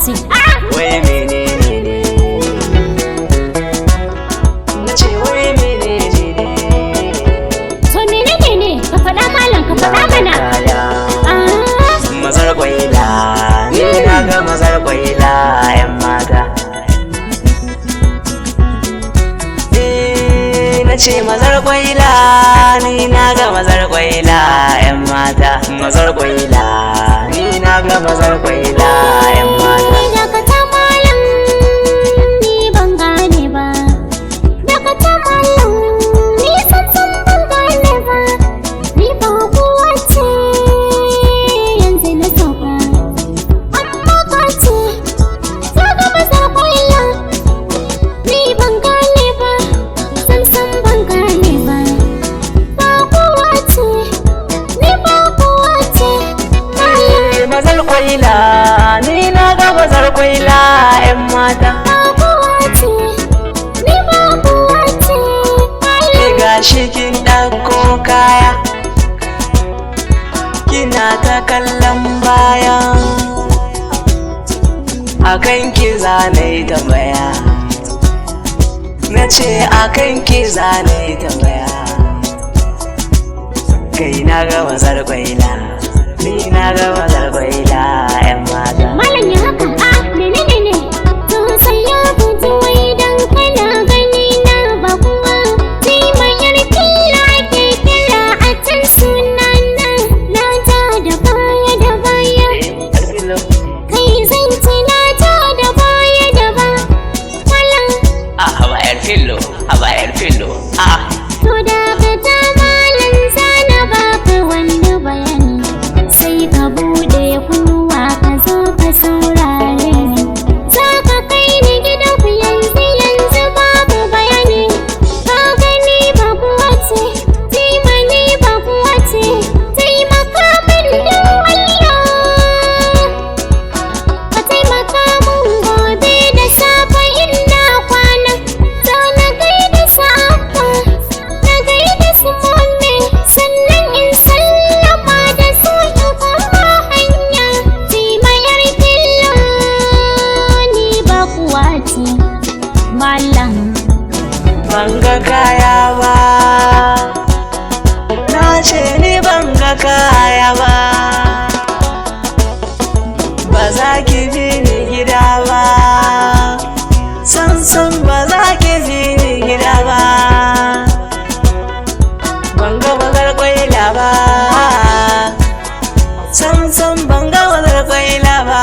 ce. Wai menene ne? Na ce wai menene ne? To menene ne? Ka faɗa malam, ka faɗa mana. Mazar kwaila, ni na ga mazar kwaila 'yan mata. Na ce mazar kwaila, ni na ga mazar kwaila 'yan mata. Mazar kwaila, ni na ga mazar kwaila 'yan mata. Dakata malam, ni ban gane ba. Dakata malam, ni san ban gane ba. Ni ba kowa ce yanzu na sauka. Amma ka ce, ta ga mazar kwaila. Ni ban gane ba, san ban gane ba. Ba kowa ce, ni ba kowa ce. Mazar kwaila, ni na ga mazar kwaila 'yan mata. Gashi kin ɗauko kaya, kina ta kallon baya, akan ki zane tambaya. Na ce akan ki zane tambaya. Kai na ga mazar kwaila, ni na ga mazar kwaila 'yan mata. Malam ya haka, menene ne? To sai ya fito wai dan kana gani na ba kuwa. Ni mai yarkila ke kira a can sunana. Na ja da baya da baya. Kai zan ci na ja da baya da ba. Malam. Haba yar fillo, haba yar fillo. To da ka ta malam zana baka wani bayani. Sai ka bude kunnuwa ka zo ka saurare ni. Za ka kai ni gidan ku yanzu babu bayani. Ka gani ba kuwa ce, taimani ba kuwa ce. Taimaka min don Allah. Ka taimaka mun gobe da safe ina kwana. Za na gaida safa, na gaida su mome. Sannan in sallama da su in koma hanya. Timayar fillo ni ba kuwa ce. Malam. Ban ga kaya ba, na ce ni ban ga kaya ba. Ba za ki bi ni gida ba, san ba za ki bi ni gida ba. Ban ga mazar kwaila ba, san ban ga mazar kwaila ba.